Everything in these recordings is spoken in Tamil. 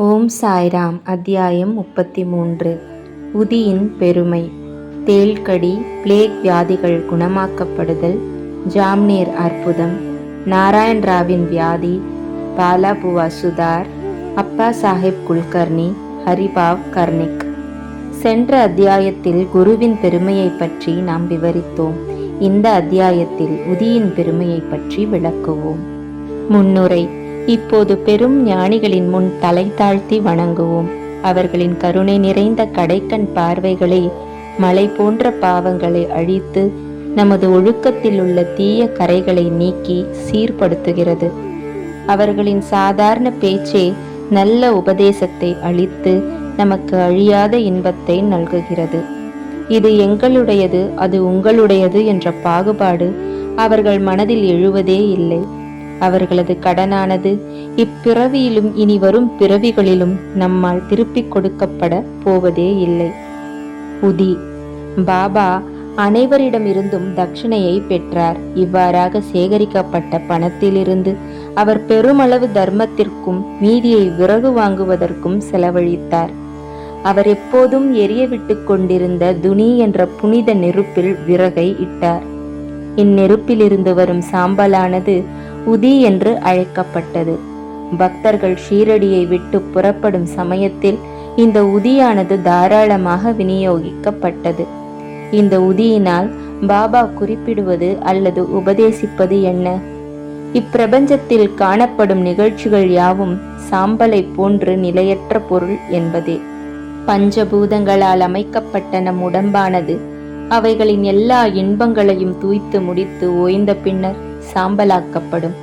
ஓம் சாய்ராம். அத்தியாயம் 33. உதியின் பெருமை. தேள்கடி, பிளேக் வியாதிகள் குணமாக்கப்படுதல், ஜாம்னேர் அற்புதம், நாராயண் ராவின் வியாதி, பாலாபுவா சுதார், அப்பா சாஹிப் குல்கர்னி, ஹரிபாவ் கர்னிக். சென்ற அத்தியாயத்தில் குருவின் பெருமையை பற்றி நாம் விவரித்தோம். இந்த அத்தியாயத்தில் உதியின் பெருமையை பற்றி விளக்குவோம். முன்னுரை. இப்போது பெரும் ஞானிகளின் முன் தலை தாழ்த்தி வணங்குவோம். அவர்களின் கருணை நிறைந்த கடைக்கண் பார்வைகளை மலை போன்ற பாவங்களை அழித்து நமது ஒழுக்கத்தில் உள்ள தீய கரைகளை நீக்கி சீர்படுத்துகிறது. அவர்களின் சாதாரண பேச்சே நல்ல உபதேசத்தை அளித்து நமக்கு அழியாத இன்பத்தை நல்குகிறது. இது எங்களுடையது, அது உங்களுடையது என்ற பாகுபாடு அவர்கள் மனதில் எழுவதே இல்லை. அவர்களது கடனானது இப்பிறவியிலும் இனி வரும் பிறவிகளிலும் நம்மால் திருப்பிக் கொடுக்கப்பட போவதே இல்லை. உதி. பாபா அனைவரிடமிருந்தும் தட்சிணையை பெற்றார். இவ்வாறாக சேகரிக்கப்பட்ட பணத்திலிருந்து அவர் பெருமளவு தர்மத்திற்கும் மீதியை விறகு வாங்குவதற்கும் செலவழித்தார். அவர் எப்போதும் எரிய விட்டு கொண்டிருந்த துனி என்ற புனித நெருப்பில் விறகை இட்டார். இந்நெருப்பிலிருந்து வரும் சாம்பலானது உதி என்று அழைக்கப்பட்டது. பக்தர்கள் ஷீரடியை விட்டு புறப்படும் சமயத்தில் இந்த உதியானது தாராளமாக விநியோகிக்கப்பட்டது. இந்த உதியினால் பாபா குறிப்பிடுவது அல்லது உபதேசிப்பது என்ன? இப்பிரபஞ்சத்தில் காணப்படும் நிகழ்ச்சிகள் யாவும் சாம்பலை போன்று நிலையற்ற பொருள் என்பதே. பஞ்சபூதங்களால் அமைக்கப்பட்ட நம் உடம்பானது அவைகளின் எல்லா இன்பங்களையும் தூய்த்து முடித்து ஓய்ந்த பின்னர் சாம்பலாக்கப்படும்.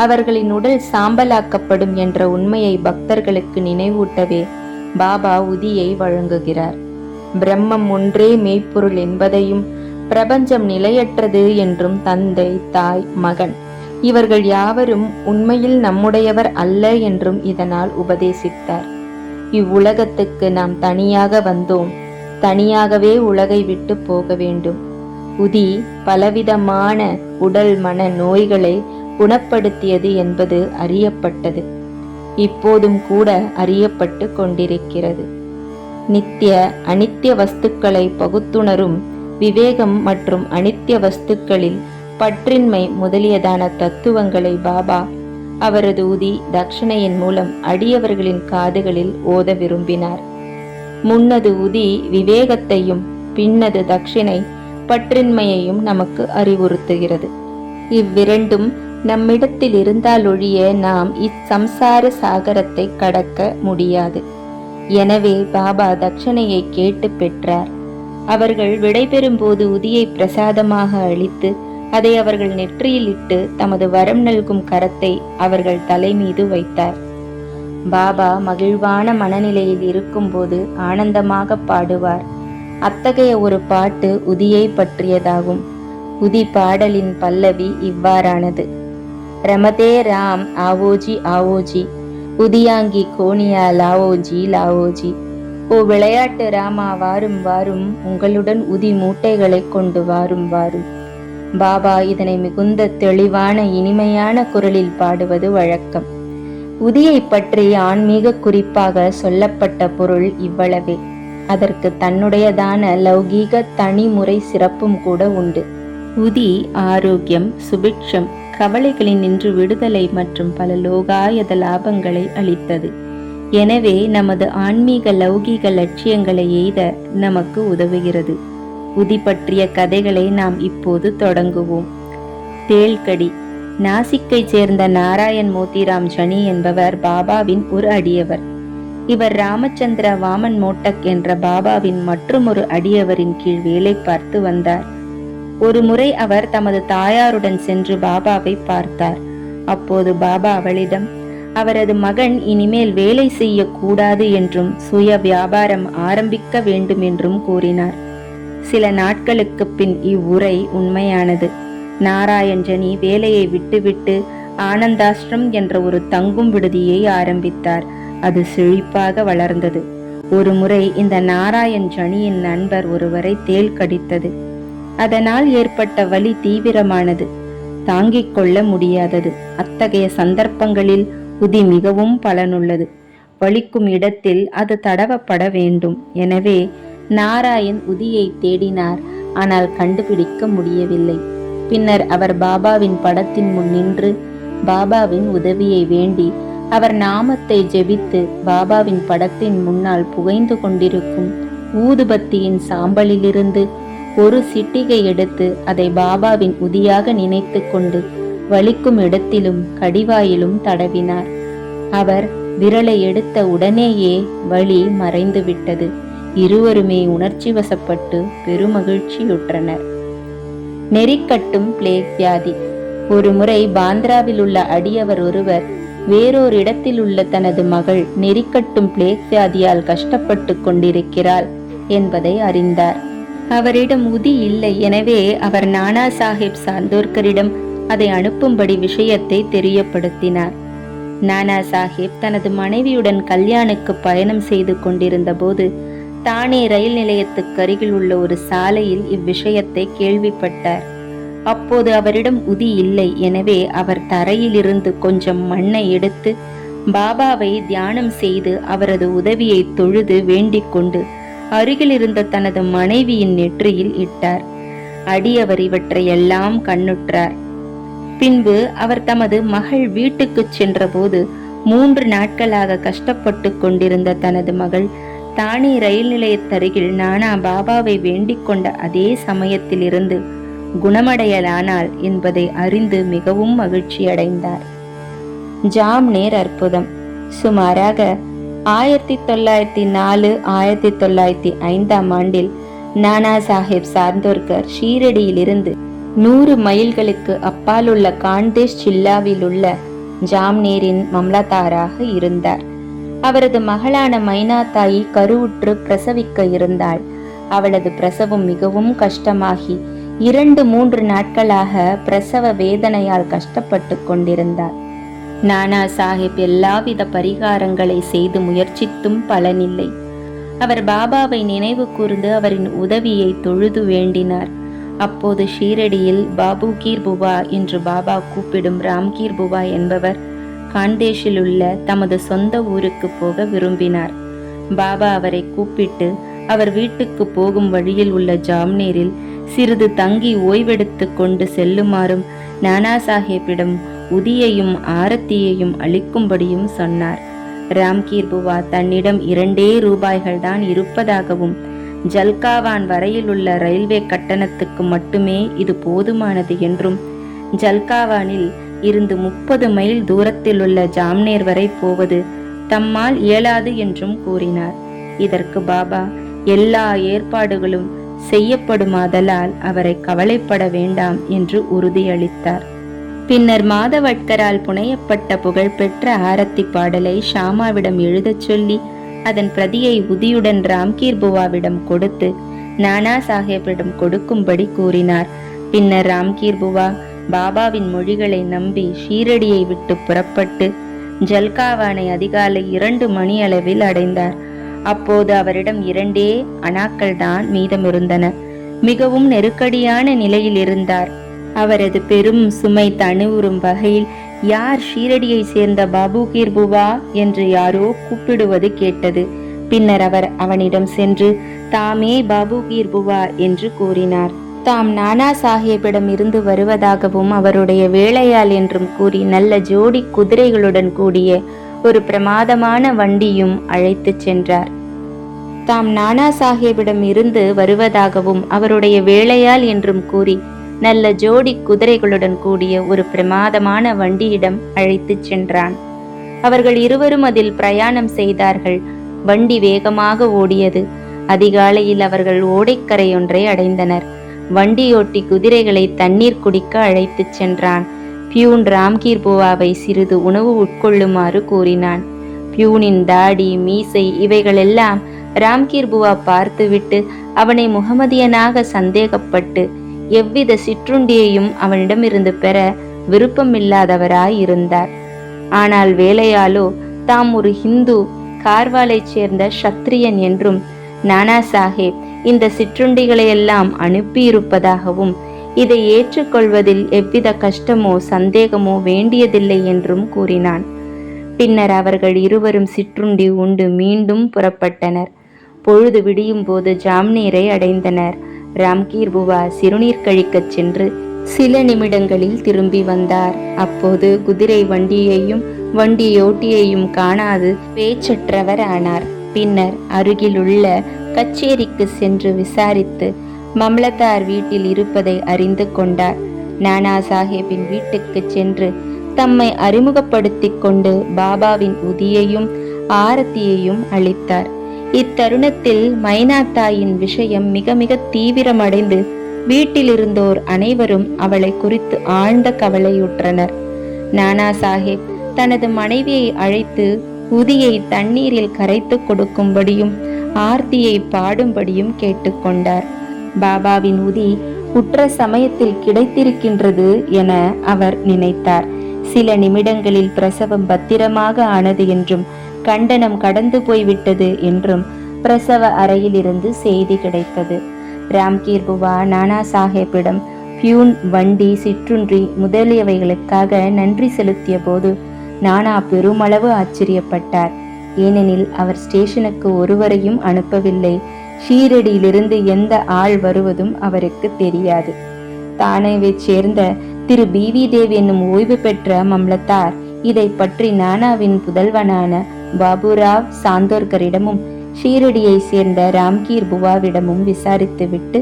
அவர்களின் உடல் சாம்பலாக்கப்படும் என்ற உண்மையை பக்தர்களுக்கு நினைவூட்டவே பாபா உதியை வழங்குகிறார். பிரம்மம் ஒன்றே மெய்ப்பொருள் என்பதையும் பிரபஞ்சம் நிலையற்றது என்றும் தந்தை, தாய், மகன் இவர்கள் யாவரும் உண்மையில் நம்முடையவர் அல்ல என்றும் இதனால் உபதேசித்தார். இவ்வுலகத்துக்கு நாம் தனியாக வந்தோம், தனியாகவே உலகை விட்டு போக வேண்டும். உதி பலவிதமான உடல் மன நோய்களை குணப்படுத்தியது என்பது அறியப்பட்டது. இப்போதும் கூட அறியப்பட்டு கொண்டிருக்கிறது. நித்திய அனித்திய வஸ்துக்களை பகுத்துணரும் விவேகம் மற்றும் அனித்திய வஸ்துக்களில் பற்றின்மை முதலியதான தத்துவங்களை பாபா அவரது உதி தட்சணையின் மூலம் அடியவர்களின் காதுகளில் ஓத விரும்பினார். முன்னது உதி விவேகத்தையும் பின்னது தட்சிணை பற்றின்மையையும் நமக்கு அறிவுறுத்துகிறது. இவ்விரண்டும் நம்மிடத்தில் இருந்தாலொழிய நாம் இச்சம்சார சாகரத்தை கடக்க முடியாது. எனவே பாபா தட்சணையை கேட்டு பெற்றார். அவர்கள் விடைபெறும் போது உதியை பிரசாதமாக அளித்து அதை அவர்கள் நெற்றியில் இட்டு தமது வரம் நல்கும் கரத்தை அவர்கள் தலை மீது வைத்தார். பாபா மகிழ்வான மனநிலையில் இருக்கும்போது ஆனந்தமாக பாடுவார். அத்தகைய ஒரு பாட்டு உதியை பற்றியதாகும். உதி பாடலின் பல்லவி இவ்வாறானது. ரமதே ராம் ஆவோஜி ஆவோஜி, உதியாங்கி கோனியா லாவோஜி லாவோஜி. ஓ விளையாட்டு ராமா வாரும் வாரும், உங்களுடன் உதி மூட்டைகளை கொண்டு வாரும் வாரும். பாபா இதனை மிகுந்த தெளிவான இனிமையான குரலில் பாடுவது வழக்கம். உதியை பற்றி ஆன்மீக குறிப்பாக சொல்லப்பட்ட பொருள் இவ்வளவே. அதற்கு தன்னுடையதான லௌகீக தனிமுறை சிறப்பும் கூட உண்டு. உதி ஆரோக்கியம், சுபிட்சம், கவலைகளில் நின்று விடுதலை மற்றும் பல லோகாயத லாபங்களை அளித்தது. எனவே நமது ஆன்மீக லௌகீக லட்சியங்களை எய்த நமக்கு உதவுகிறது. உதி பற்றிய கதைகளை நாம் இப்போது தொடங்குவோம். தேள்கடி. நாசிக்கை சேர்ந்த நாராயண் மோதிராம் ஜனி என்பவர் பாபாவின் ஒரு அடியவர். இவர் ராமச்சந்திர வாமன் மோட்டக் என்ற பாபாவின் மற்றொரு அடியவரின் கீழ் வேலை பார்த்து வந்தார். ஒரு முறை அவர் தமது தாயாருடன் சென்று பாபாவை பார்த்தார். அப்போது பாபா அவளிடம் அவரது மகன் இனிமேல் வேலை செய்யக்கூடாது என்றும் சுய வியாபாரம் ஆரம்பிக்க வேண்டும் என்றும் கூறினார். சில நாட்களுக்கு பின் இவ்வுரை உண்மையானது. நாராயண் ஜனி வேலையை விட்டுவிட்டு ஆனந்தாஷ்ரம் என்ற ஒரு தங்கும் விடுதியை ஆரம்பித்தார். அது செழிப்பாக வளர்ந்தது. ஒரு முறை இந்த நாராயண் ஜனியின் நண்பர் ஒருவரை தேள் கடித்தது. அதனால் ஏற்பட்ட வலி தீவிரமானது, தாங்கிக் கொள்ள முடியாதது. அத்தகைய சந்தர்ப்பங்களில் உதி மிகவும் பலனுள்ளது. வலிக்கும் இடத்தில் அது தடவப்பட வேண்டும். எனவே நாராயண் உதியை தேடினார். ஆனால் கண்டுபிடிக்க முடியவில்லை. பின்னர் அவர் பாபாவின் படத்தின் முன் நின்று பாபாவின் உதவியை வேண்டி அவர் நாமத்தை ஜெபித்து பாபாவின் படத்தின் முன்னால் புகைந்து கொண்டிருக்கும் ஊதுபத்தியின் சாம்பலிலிருந்து ஒரு சிட்டிகை எடுத்து அதை பாபாவின் உதியாக நினைத்து கொண்டு வலிக்கும் இடத்திலும் கடிவாயிலும் தடவினார். அவர் விரலை எடுத்த உடனேயே வலி மறைந்து விட்டது. இருவருமே உணர்ச்சி வசப்பட்டு பெருமகிழ்ச்சியுற்றனர். நெறிக்கட்டும் பிளேக் வியாதி. ஒரு முறை பாந்திராவில் உள்ள அடியவர் ஒருவர் வேறொரு இடத்தில் உள்ள தனது மகள் நெறிக்கட்டும் பிளேக் வியாதியால் கஷ்டப்பட்டு கொண்டிருக்கிறாள் என்பதை அறிந்தார். அவரிடம் உதி இல்லை. எனவே அவர் நானா சாஹிப் சாந்தோர்கரிடம் அதை அனுப்பும்படி விஷயத்தை தெரியப்படுத்தினார். நானா சாஹிப் தனது மனைவியுடன் கல்யாணுக்கு பயணம் செய்து கொண்டிருந்த போது தானே ரயில் நிலையத்துக்கு அருகில் உள்ள ஒரு சாலையில் இவ்விஷயத்தை கேள்விப்பட்டார். அப்போது அவரிடம் உதி இல்லை. எனவே அவர் தரையிலிருந்து கொஞ்சம் மண்ணை எடுத்து பாபாவை தியானம் செய்து அவரது உதவியை தொழுது வேண்டிக் கொண்டு அருகில் இருந்த தனது மனைவியின் நெற்றியில் இட்டார். அடியவர் இவற்றையெல்லாம் கண்ணுற்றார். பின்பு அவர் தமது மகள் வீட்டுக்கு சென்றபோது 3 நாட்களாக கஷ்டப்பட்டு கொண்டிருந்த தனது மகள் தானே ரயில் நிலையத்தருகில் நானா பாபாவை வேண்டிக் கொண்ட அதே சமயத்திலிருந்து குணமடையலானாள் என்பதை அறிந்து மிகவும் மகிழ்ச்சி அடைந்தார். ஜாம்னேர் அற்புதம். சுமாராக 1904 1905 ஆண்டில் நானா சாஹிப் சாந்தோர்கர் ஷீரடியிலிருந்து 100 மைல்களுக்கு அப்பால் உள்ள காண்டேஷ் ஜில்லாவில் உள்ள ஜாம்னேரின் மம்லதாராக இருந்தார். அவரது மகளான மைனா தாயி கருவுற்று பிரசவிக்க இருந்தாள். அவளது பிரசவம் மிகவும் கஷ்டமாகி 2-3 நாட்களாக பிரசவ வேதனையால் கஷ்டப்பட்டு கொண்டிருந்தார். நானா சாஹிப் எல்லாவித பரிகாரங்களை செய்து முயற்சித்தும் பலனில்லை. அவர் பாபாவை நினைவு கூர்ந்து அவரின் உதவியை தொழுது வேண்டினார். அப்போது ஷீரடியில் பாபுகீர் புவா என்று பாபா கூப்பிடும் ராம்கீர் புவா என்பவர் காண்டேஷில் உள்ள தமது சொந்த ஊருக்கு போக விரும்பினார். பாபா அவரை கூப்பிட்டு அவர் வீட்டுக்கு போகும் வழியில் உள்ள ஜாம்னேரில் சிறிது தங்கி ஓய்வெடுத்து கொண்டு செல்லுமாறும் நானா சாஹிப்பிடம் உதியையும் ஆரத்தியையும் அளிக்கும்படியும் சொன்னார். ராம்கீர் புவா தன்னிடம் 2 ரூபாய்கள் தான் இருப்பதாகவும் ஜல்காவான் வரையில் உள்ள ரயில்வே கட்டணத்துக்கு மட்டுமே இது போதுமானது என்றும் ஜல்காவானில் இருந்து 30 மைல் தூரத்தில் உள்ள ஜாம்னேர் வரை போவது தம்மால் இயலாது என்றும் கூறினார். இதற்கு பாபா எல்லா ஏற்பாடுகளும் செய்யப்படுமாதலால் அவரை கவலைப்பட வேண்டாம் என்று உறுதியளித்தார். பின்னர் மாதவட்கரால் புனையப்பட்ட புகழ்பெற்ற ஆரத்தி பாடலை ஷாமாவிடம் எழுதச் சொல்லி அதன் பிரதியை உதியுடன் ராம்கீர் புவாவிடம் கொடுத்து நானா சாஹிப்பிடம் கொடுக்கும்படி கூறினார். பின்னர் ராம்கீர் புவா பாபாவின் மொழிகளை நம்பி ஷீரடியை விட்டு புறப்பட்டு ஜல்காவானை அதிகாலை 2 மணி அளவில் அடைந்தார். அப்போது அவரிடம் 2 அணாக்கள் தான் மீதமிருந்தன. மிகவும் நெருக்கடியான நிலையில் இருந்தார். அவரது பெரும் சுமை தணிவுறும் வகையில் யார் ஷீரடியை சேர்ந்த பாபுகீர் புவா என்று யாரோ கூப்பிடுவது கேட்டது. பின்னர் அவர் அவனிடம் சென்று தாமே பாபுகீர் புவா என்று கூறினார். தாம் நானா சாஹிப்பிடம் இருந்து வருவதாகவும் அவருடைய வேலையாள் என்றும் கூறி நல்ல ஜோடி குதிரைகளுடன் கூடிய ஒரு பிரமாதமான வண்டியும் அழைத்து சென்றார். தாம் நானா சாஹிப்பிடம் இருந்து வருவதாகவும் அவருடைய வேலையாள் என்றும் கூறி நல்ல ஜோடி குதிரைகளுடன் கூடிய ஒரு பிரமாதமான வண்டியிடம் அழைத்து சென்றான். அவர்கள் இருவரும் அதில் பிரயாணம் செய்தார்கள். வண்டி வேகமாக ஓடியது. அதிகாலையில் அவர்கள் ஓடைக்கரையொன்றை அடைந்தனர். வண்டியோட்டி குதிரைகளை தண்ணீர் குடிக்க அழைத்து சென்றான். பியூன் ராம்கீர் புவாவை சிறிது உணவு உட்கொள்ளுமாறு கூறினான். பியூனின் தாடி, மீசை இவைகளெல்லாம் ராம்கீர் புவா பார்த்துவிட்டு அவனை முகமதியனாக சந்தேகப்பட்டு எவ்வித சிற்றுண்டியையும் அவனிடமிருந்து பெற விருப்பமில்லாதவராயிருந்தார். ஆனால் வேலையாலோ தாம் ஒரு ஹிந்து கார்வாலைச் சேர்ந்த சத்திரியன் என்றும் நானா சாஹிப் இந்த சிற்றுண்டிகளையெல்லாம் அனுப்பியிருப்பதாகவும் இதை ஏற்றுக்கொள்வதில் எவ்வித கஷ்டமோ சந்தேகமோ வேண்டியதில்லை என்றும் கூறினான். பின்னர் அவர்கள் இருவரும் சிற்றுண்டி உண்டு மீண்டும் புறப்பட்டனர். பொழுது விடியும் போது ஜாம்நேரை அடைந்தனர். ராம்கீர் புவா சிறுநீர் கழிக்கச் சென்று சில நிமிடங்களில் திரும்பி வந்தார். அப்போது குதிரை வண்டியையும் வண்டியோட்டியையும் காணாது பேச்சற்றவர் ஆனார். பின்னர் அருகிலுள்ள கச்சேரிக்கு சென்று விசாரித்து மம்லதார் வீட்டில் இருப்பதை அறிந்து கொண்டார். நானா சாஹேபின் வீட்டுக்கு சென்று தம்மை அறிமுகப்படுத்திக் கொண்டு பாபாவின் உதியையும் ஆரத்தியையும் அளித்தார். இத்தருணத்தில் மைனா தாயின் விஷயம் மிக மிக தீவிரமடைந்து வீட்டில் இருந்தோர் அனைவரும் அவளை குறித்து ஆழ்ந்த கவலையுற்றனர். நானா சாஹேப் தனது மனைவியை அழைத்து உதியை தண்ணீரில் கரைத்து கொடுக்கும்படியும் ஆர்த்தியை பாடும்படியும் கேட்டுக்கொண்டார். பாபாவின் உதி உற்ற சமயத்தில் கிடைத்திருக்கின்றது என அவர் நினைத்தார். சில நிமிடங்களில் பிரசவம் பத்திரமாக ஆனது என்றும் கண்டனம் கடந்து போய்விட்டது என்றும் பிரசவ அறையிலிருந்து செய்தி கிடைத்தது. ராம்கீர் புவா நானா சாஹேப்பிடம் பியூன், வண்டி, சிற்றுண்டி முதலியவைகளுக்காக நன்றி செலுத்திய போது நானா பெருமளவு ஆச்சரியப்பட்டார். ஏனெனில் அவர் ஸ்டேஷனுக்கு ஒருவரையும் அனுப்பவில்லை. ஷீரடியிலிருந்து எந்த ஆள் வருவதும் அவருக்கு தெரியாது. தானேவை சேர்ந்த திரு பிவி தேவ் என்னும் ஓய்வு பெற்ற மம்லத்தார் இதை பற்றி நானாவின் புதல்வனான பாபுராவ் சாந்தோர்கரிடமும் ஷீரடியை சேர்ந்த ராம்கீர் புவாவிடமும் விசாரித்துவிட்டு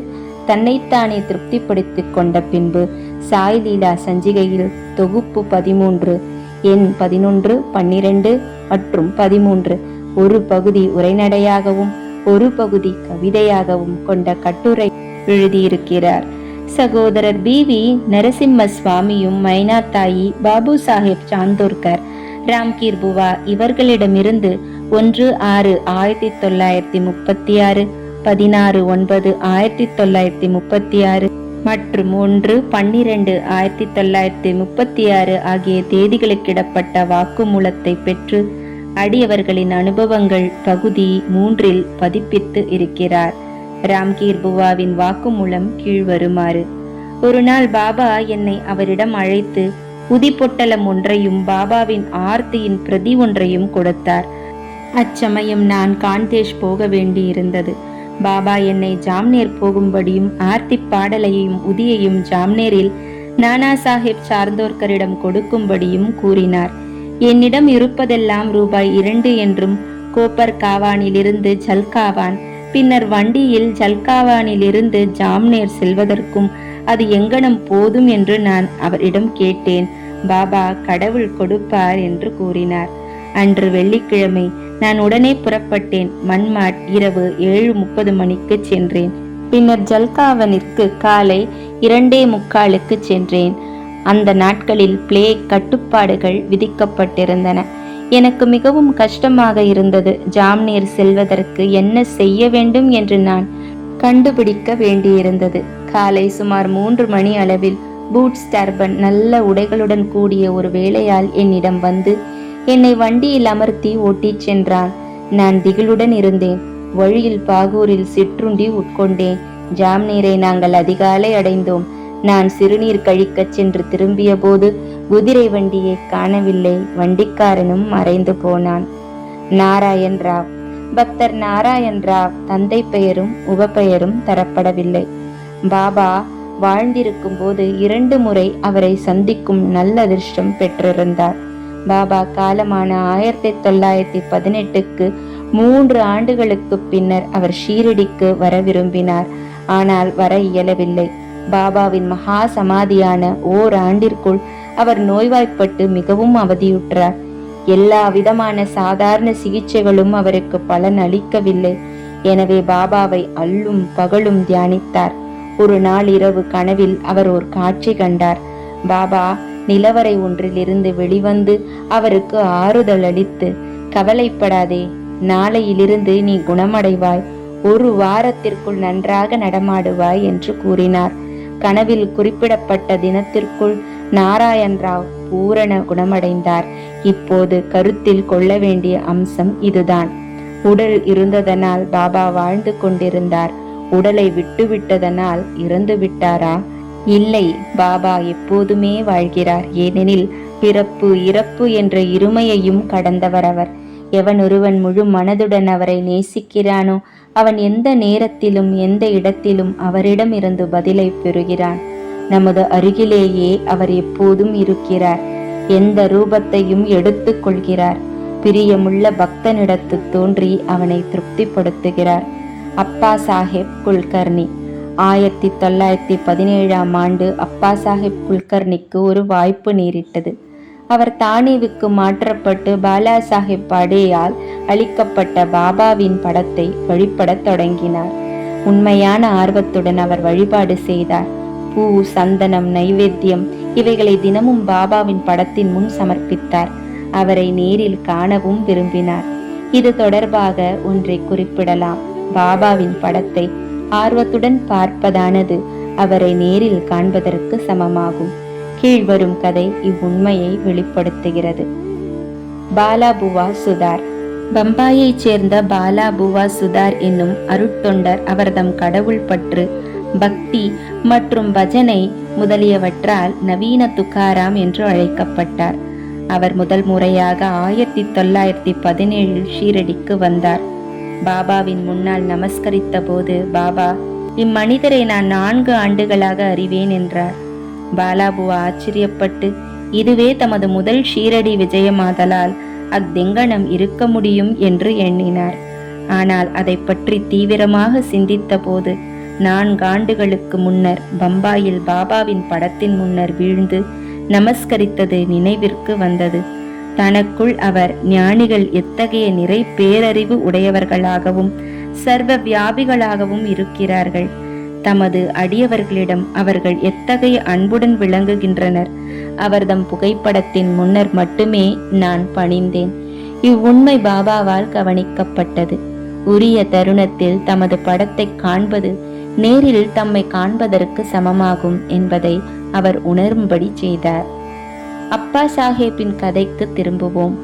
தன்னைத்தானே திருப்திப்படுத்திக் கொண்ட பின்பு சாய்லீலா சஞ்சிகையில் தொகுப்பு 13 எண் 11, 12 மற்றும் 13 ஒரு பகுதி உரைநடையாகவும் ஒரு பகுதி கவிதையாகவும் கொண்ட கட்டுரை எழுதியிருக்கிறார். சகோதரர் பிவி நரசிம்ம சுவாமியும் மைனா தாயி, பாபு சாஹேப் சாந்தோர்கர், ராம்கீர் புவா இவர்களிடமிருந்து 1/6/1936, 16/9/1936 மற்றும் 1/12/1936 ஆகிய தேதிகளுக்கிடப்பட்ட வாக்குமூலத்தை பெற்று அடியவர்களின் அனுபவங்கள் பகுதி 3 பதிப்பித்து இருக்கிறார். ராம்கீர் புவாவின் வாக்குமூலம் கீழ்வருமாறு: ஒரு நாள் பாபா என்னை அவரிடம் அழைத்து உதி பொட்டலம் ஒன்றையும் பாபாவின் ஆர்த்தியின் பிரதி ஒன்றையும் கொடுத்தார். அச்சமயம் நான் காந்தேஷ் போக வேண்டியிருந்தது. பாபா என்னை ஜாம்நேர் போகும்படியும் ஆர்த்தி பாடலையும் உதியையும் ஜாம்நேரில் நானா சாஹேப் சார்ந்தோர்கரிடம் கொடுக்கும்படியும் கூறினார். என்னிடம் இருப்பதெல்லாம் ரூபாய் 2 என்றும் கோப்பர் காவானிலிருந்து ஜல்காவான், பின்னர் வண்டியில் ஜல்காவானிலிருந்து ஜாம்நேர் செல்வதற்கும் அது எங்கனம் போதும் என்று நான் அவரிடம் கேட்டேன். பாபா கடவுள் கொடுப்பார் என்று கூறினார். அன்று வெள்ளிக்கிழமை நான் உடனே புறப்பட்டேன். மன்மாட் இரவு 7:30 மணிக்கு சென்றேன். பின்னர் ஜல்காவனிற்கு காலை 2:45 சென்றேன். அந்த நாட்களில் பிளேக் கட்டுப்பாடுகள் விதிக்கப்பட்டிருந்தன. எனக்கு மிகவும் கஷ்டமாக இருந்தது. ஜாம்நேர் செல்வதற்கு என்ன செய்ய வேண்டும் என்று நான் கண்டுபிடிக்க வேண்டியிருந்தது. காலை சுமார் 3 மணி அளவில் பூட்ஸ், டர்பன், நல்ல உடைகளுடன் கூடிய ஒரு வேலையாள் என்னிடம் வந்து என்னை வண்டியில் அமர்த்தி ஓட்டிச் சென்றான். நான் திகிலுடன் இருந்தேன். வழியில் பாகூரில் சிற்றுண்டி உட்கொண்டேன். ஜாம்நேரை நாங்கள் அதிகாலை அடைந்தோம். நான் சிறுநீர் கழிக்கச் சென்று திரும்பிய போது குதிரை வண்டியை காணவில்லை. வண்டிக்காரனும் மறைந்து போனான். நாராயண் ராவ். பக்தர் நாராயண் ராவ் தந்தை பெயரும் உபப்பெயரும் தரப்படவில்லை. பாபா வாழ்ந்திருக்கும் போது 2 முறை அவரை சந்திக்கும் நல்ல அதிர்ஷ்டம் பெற்றிருந்தார். பாபா காலமான 1918க்கு 3 ஆண்டுகளுக்கு பின்னர் அவர் ஷீரடிக்கு வர விரும்பினார். ஆனால் வர இயலவில்லை. பாபாவின் மகா சமாதியான ஓராண்டிற்குள் அவர் நோய்வாய்ப்பட்டு மிகவும் அவதியுற்றார். எல்லா விதமான சாதாரண சிகிச்சைகளும் அவருக்கு பலன் அளிக்கவில்லை. எனவே பாபாவை அல்லும் பகலும் தியானித்தார். ஒரு நாள் இரவு கனவில் அவர் ஒரு காட்சி கண்டார். பாபா நிலவரை ஒன்றிலிருந்து வெளிவந்து அவருக்கு ஆறுதல் அளித்து, கவலைப்படாதே, நாளையிலிருந்து நீ குணமடைவாய், 1 வாரத்திற்குள் நன்றாக நடமாடுவாய் என்று கூறினார். கனவில் குறிப்பிடப்பட்ட தினத்திற்குள் நாராயண் ராவ் பூரண குணமடைந்தார். இப்போது கருத்தில் கொள்ள வேண்டிய அம்சம் இதுதான். உடல் இருந்ததனால் பாபா வாழ்ந்து கொண்டிருந்தார். உடலை விட்டுவிட்டதனால் இறந்து விட்டாரா? இல்லை, பாபா எப்போதுமே வாழ்கிறார். ஏனெனில் பிறப்பு இறப்பு என்ற இருமையையும் கடந்தவர் அவர். எவனொருவன் முழு மனதுடன் அவரை நேசிக்கிறானோ அவன் எந்த நேரத்திலும் எந்த இடத்திலும் அவரிடமிருந்து பதிலை பெறுகிறான். நமது அருகிலேயே அவர் எப்போதும் இருக்கிறார். எந்த ரூபத்தையும் எடுத்துக் கொள்கிறார். பிரியமுள்ள பக்தனிடத்து தோன்றி அவனை திருப்திப்படுத்துகிறார். அப்பா சாஹேப் குல்கர்னி. 1917 அப்பா சாஹேப் குல்கர்னிக்கு ஒரு வாய்ப்பு நேரிட்டது. அவர் தானேவுக்கு மாற்றப்பட்டு பாலா சாஹேப் பாடேயால் அளிக்கப்பட்ட பாபாவின் படத்தை வழிபடத் தொடங்கினார். உண்மையான ஆர்வத்துடன் அவர் வழிபாடு செய்தார். பூ, சந்தனம், நைவேத்தியம் இவைகளை தினமும் பாபாவின் படத்தின் முன் சமர்ப்பித்தார். அவரை நேரில் காணவும் விரும்பினார். இது தொடர்பாக ஒன்றை குறிப்பிடலாம். பாபாவின் படத்தை ஆர்வத்துடன் பார்ப்பதானது அவரை நேரில் காண்பதற்கு சமமாகும். கீழ்வரும் கதை இவ்வுண்மையை வெளிப்படுத்துகிறது. பாலாபுவா சுதார். பம்பாயைச் சேர்ந்த பாலாபுவா சுதார் என்னும் அருட்தொண்டர் அவர்தம் கடவுள் பற்று, பக்தி மற்றும் பஜனை முதலியவற்றால் நவீன துக்காராம் என்று அழைக்கப்பட்டார். அவர் முதல் முறையாக 1917 ஷீரடிக்கு வந்தார். பாபாவின் முன்னால் நமஸ்கரித்த போது பாபா, இம்மனிதரை நான் 4 ஆண்டுகளாக அறிவேன் என்றார். பாலாபுவா ஆச்சரியப்பட்டு, இதுவே தமது முதல் ஷீரடி விஜயமாதலால் அத்தெங்கனம் இருக்க முடியும் என்று எண்ணினார். ஆனால் அதை பற்றி தீவிரமாக சிந்தித்த போது 4 ஆண்டுகளுக்கு முன்னர் பம்பாயில் பாபாவின் படத்தின் முன்னர் வீழ்ந்து நமஸ்கரித்தது நினைவிற்கு வந்தது. தனக்குள் அவர் ஞானிகள் எத்தகைய நிறை பேரறிவு உடையவர்களாகவும் சர்வ வியாபிகளாகவும் இருக்கிறார்கள், தமது அடியவர்களிடம் அவர்கள் எத்தகைய அன்புடன் விளங்குகின்றனர், அவர்தம் புகைப்படத்தின் முன்னர் மட்டுமே நான் பணிந்தேன். இவ்வுண்மை பாபாவால் கவனிக்கப்பட்டது. உரிய தருணத்தில் தமது படத்தை காண்பது நேரில் தம்மை காண்பதற்கு சமமாகும் என்பதை அவர் உணரும்படி செய்தார். அப்பா சாஹேப்பின் கதைக்கு திரும்புவோம்.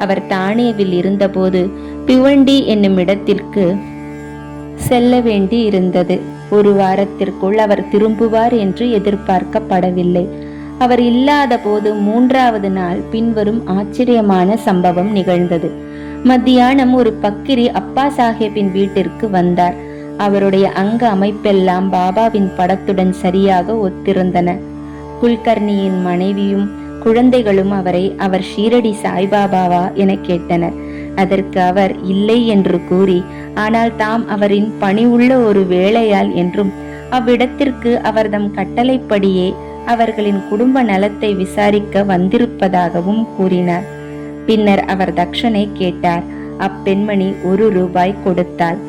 அவர் தானேவில் இருந்தபோது பிவண்டி என்னும் இடத்திற்கு செல்ல வேண்டி இருந்தது. 1 வாரத்திற்குள் அவர் திரும்புவார் என்று எதிர்பார்க்கப்படவில்லை. அவர் இல்லாத போது 3வது நாள் பின்வரும் ஆச்சரியமான சம்பவம் நிகழ்ந்தது. மத்தியானம் ஒரு பக்கிரி அப்பா சாஹேப்பின் வீட்டிற்கு வந்தார். அவருடைய அங்க அமைப்பெல்லாம் பாபாவின் படத்துடன் சரியாக ஒத்திருந்தன. குல்கர்னியின் மனைவியும் குழந்தைகளும் அவரை, அவர் ஷீரடி சாய்பாபாவா என கேட்டனர். அதற்கு அவர் இல்லை என்று கூறி, ஆனால் தாம் அவரின் பணி உள்ள ஒரு வேளையால் என்றும் அவ்விடத்திற்கு அவர்தம் கட்டளைப்படியே அவர்களின் குடும்ப நலத்தை விசாரிக்க வந்திருப்பதாகவும் கூறினார். பின்னர் அவர் தட்சணை கேட்டார். அப்பெண்மணி 1 ரூபாய் கொடுத்தாள்.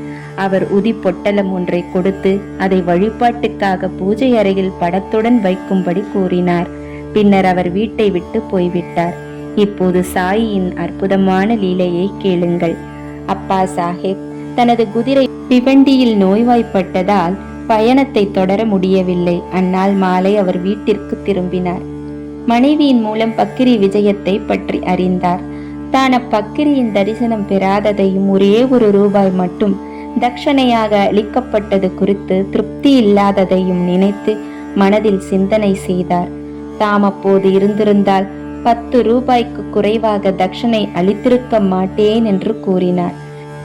அவர் உதி பொட்டலம் ஒன்றை கொடுத்து அதை வழிபாட்டுக்காக பூஜை அறையில் படத்துடன் வைக்கும்படி கூறினார். பின்னர் அவர் வீட்டை விட்டு போய்விட்டார். இப்போது சாயியின் அற்புதமான லீலையை கேளுங்கள். அப்பா சாஹேப் தனது குதிரை பிவண்டியில் நோய்வாய்ப்பட்டதால் பயணத்தை தொடர முடியவில்லை. அந்நாள் மாலை அவர் வீட்டிற்கு திரும்பினார். மனைவியின் மூலம் பக்கிரி விஜயத்தை பற்றி அறிந்தார். தான் அப்பக்கிரியின் தரிசனம் பெறாததையும் ஒரே 1 ரூபாய் மட்டும் தட்சணையாக அளிக்கப்பட்டது குறித்து திருப்தி இல்லாததையும் நினைத்து மனதில் சிந்தனை செய்தார். தாம் அப்போது இருந்திருந்தால் 10 ரூபாய்க்கு குறைவாக தட்சணை அளித்திருக்க மாட்டேன் என்று கூறினார்.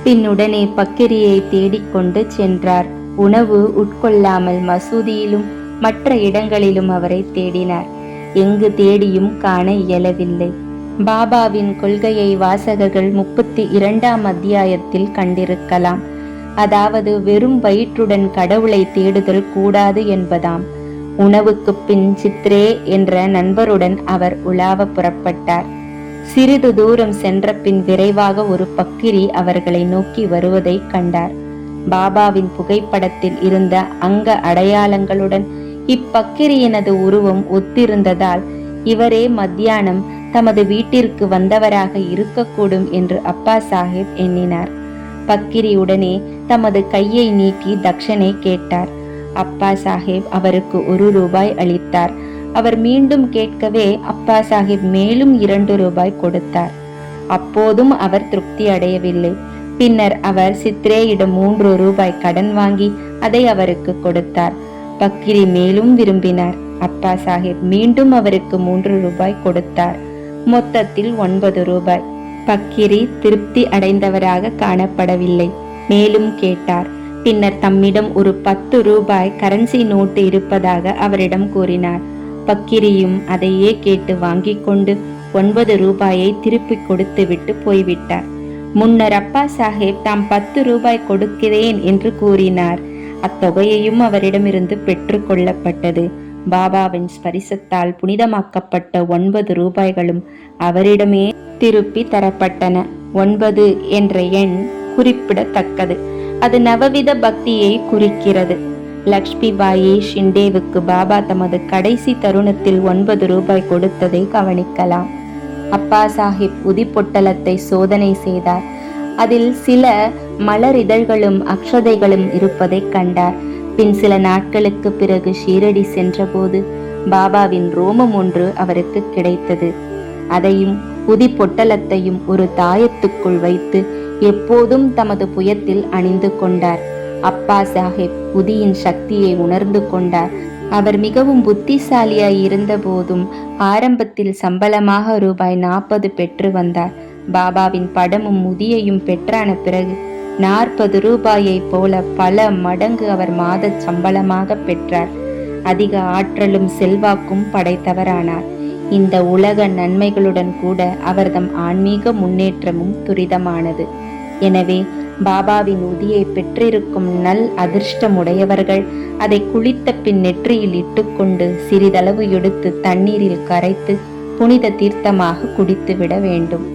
பின்னுடனே பக்கிரியை தேடிக்கொண்டு சென்றார். உணவு உட்கொள்ளாமல் மசூதியிலும் மற்ற இடங்களிலும் அவரை தேடினார். எங்கு தேடியும் காண இயலவில்லை. பாபாவின் கொள்கையை வாசகர்கள் 32ஆம் அத்தியாயத்தில் கண்டிருக்கலாம். அதாவது வெறும் வயிற்றுடன் கடவுளை தேடுதல் கூடாது என்பதாம். உணவுக்கு பின் சித்ரே என்ற நண்பருடன் அவர் உலாவ புறப்பட்டார். சிறிது தூரம் சென்ற பின் விரைவாக ஒரு பக்கிரி அவர்களை நோக்கி வருவதை கண்டார். பாபாவின் புகைப்படத்தில் இருந்த அங்க அடையாளங்களுடன் இப்பக்கிரியினது உருவம் ஒத்திருந்ததால் இவரே மத்தியானம் தமது வீட்டிற்கு வந்தவராக இருக்கக்கூடும் என்று அப்பா சாஹேப் எண்ணினார். பக்கிரி உடனே தமது கையை நீட்டி தட்சணை கேட்டார். அப்பா சாஹேப் அவருக்கு 1 ரூபாய் அளித்தார். அவர் மீண்டும் கேட்கவே அப்பா சாஹேப் மேலும் 2 ரூபாய் கொடுத்தார். அப்போதும் அவர் திருப்தி அடையவில்லை. பின்னர் அவர் சித்ரேயிடம் 3 ரூபாய் கடன் வாங்கி அதை அவருக்கு கொடுத்தார். பக்கிரி மேலும் விரும்பினார். அப்பா சாஹிப் மீண்டும் அவருக்கு 3 ரூபாய் கொடுத்தார். மொத்தத்தில் 9 ரூபாய். பக்கிரி திருப்தி அடைந்தவராக காணப்படவில்லை. மேலும் கேட்டார். பின்னர் தம்மிடம் ஒரு 10 ரூபாய் கரன்சி நோட்டு இருப்பதாக அவரிடம் கூறினார். பக்கிரியும் அதையே கேட்டு வாங்கிக் கொண்டு 9 ரூபாயை திருப்பி கொடுத்துவிட்டு போய்விட்டார். முன்னர் அப்பா சாஹேப் தாம் 10 ரூபாய் கொடுக்கிறேன் என்று கூறினார். அத்தொகையையும் அவரிடமிருந்து பெற்று கொள்ளப்பட்டது. பாபாவின் ஸ்பரிசத்தால் புனிதமாக்கப்பட்ட 9 ரூபாய்களும் அவரிடமே திருப்பி தரப்பட்டன. 9 என்ற எண் குறிப்பிடத்தக்கது. அது நவவித பக்தியை குறிக்கிறது. லக்ஷ்மிபாயி ஷிண்டேவுக்கு பாபா தமது கடைசி தருணத்தில் 9 ரூபாய் கொடுத்ததை கவனிக்கலாம். அப்பா சாஹிப் உதி பொட்டலத்தை சோதனை செய்தார். அதில் சில மலர் இதழ்களும் அக்ஷதைகளும் இருப்பதை கண்டார். பின் சில நாட்களுக்கு பிறகு ஷீரடி சென்றபோது பாபாவின் ரோமம் ஒன்று அவருக்கு கிடைத்தது. அதையும் உதி பொட்டலத்தையும் ஒரு தாயத்துக்குள் வைத்து எப்போதும் தமது புயத்தில் அணிந்து கொண்டார். அப்பா சாஹிப் உதியின் சக்தியை உணர்ந்து கொண்டார். அவர் மிகவும் புத்திசாலியாய் இருந்த போதும் ஆரம்பத்தில் சம்பளமாக ரூபாய் 40 பெற்று வந்தார். பாபாவின் படமும் உதியையும் பெற்றான பிறகு 40 ரூபாயை போல பல மடங்கு அவர் மாத சம்பளமாக பெற்றார். அதிக ஆற்றலும் செல்வாக்கும் படைத்தவரானார். இந்த உலக நன்மைகளுடன் கூட அவர்தம் ஆன்மீக முன்னேற்றமும் துரிதமானது. எனவே பாபாவின் உதியை பெற்றிருக்கும் நல் அதிர்ஷ்டமுடையவர்கள் அதை குளித்த பின் நெற்றியில் இட்டுக்கொண்டு சிறிதளவு எடுத்து தண்ணீரில் கரைத்து புனித தீர்த்தமாக குடித்துவிட வேண்டும்.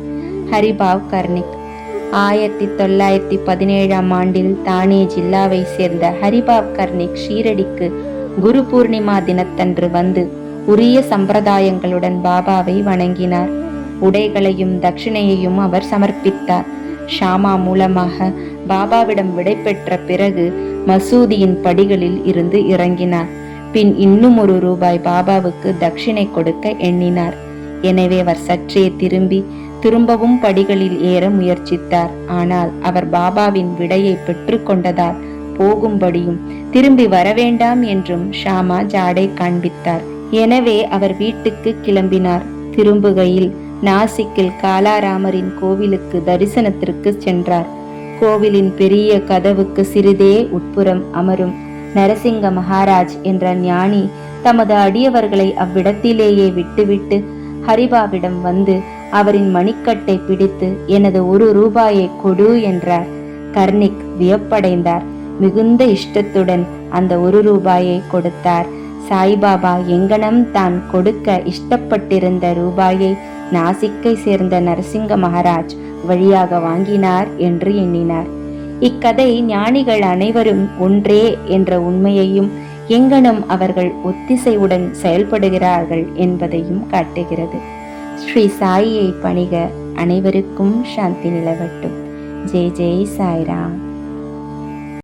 ஹரிபாவ் கர்னிக் 1917ஆம் ஆண்டில் தானே ஜில்லாவை சேர்ந்த ஹரிபாவ் கர்னிக் ஷீரடிக்கு குரு பூர்ணிமா தினத்தன்று வந்து உரிய சம்பிரதாயங்களுடன் பாபாவை வணங்கினார். உடைகளையும் தட்சிணையையும் அவர் சமர்ப்பித்தார். ஷாமா மூலமாக பாபாவிடம் விடை பெற்ற பிறகு மசூதியின் படிகளில் இருந்து இறங்கினார். பின் இன்னும் 1 ரூபாய் பாபாவுக்கு தட்சிணை கொடுக்க எண்ணினார். எனவே அவர் சற்றே திரும்பவும் படிகளில் ஏற முயற்சித்தார். ஆனால் அவர் பாபாவின் விடையை பெற்று கொண்டதால் போகும்படியும் திரும்பி வரவேண்டாம் என்றும் ஷாமா ஜாடை காண்பித்தார். எனவே அவர் வீட்டுக்கு கிளம்பினார். திரும்புகையில் நாசிக்கில் காலாராமரின் கோவிலுக்கு தரிசனத்திற்கு சென்றார். கோவிலின் பெரிய கதவுக்கு சிறிதே உட்புறம் அமரும் நரசிங்க மகாராஜ் என்ற ஞானி தமது அடியவர்களை அவ்விடத்திலேயே விட்டுவிட்டு ஹரிபாவிடம் வந்து அவரின் மணிக்கட்டை பிடித்து எனது 1 ரூபாயை கொடு என்றார். கர்னிக் வியப்படைந்தார். மிகுந்த இஷ்டத்துடன் அந்த 1 ரூபாயை கொடுத்தார். சாய்பாபா எங்கனம் தான் கொடுக்க இஷ்டப்பட்டிருந்த ரூபாயை நாசிக்கை சேர்ந்த நரசிங்க மகாராஜ் வழியாக வாங்கினார் என்று எண்ணினார். இக்கதை ஞானிகள் அனைவரும் ஒன்றே என்ற உண்மையையும் எங்கனம் அவர்கள் ஒத்திசைவுடன் செயல்படுகிறார்கள் என்பதையும் காட்டுகிறது. ஸ்ரீ சாயியை பணிக. அனைவருக்கும் சாந்தி நிலவட்டும். ஜெய் ஜெய் சாய்ராம்.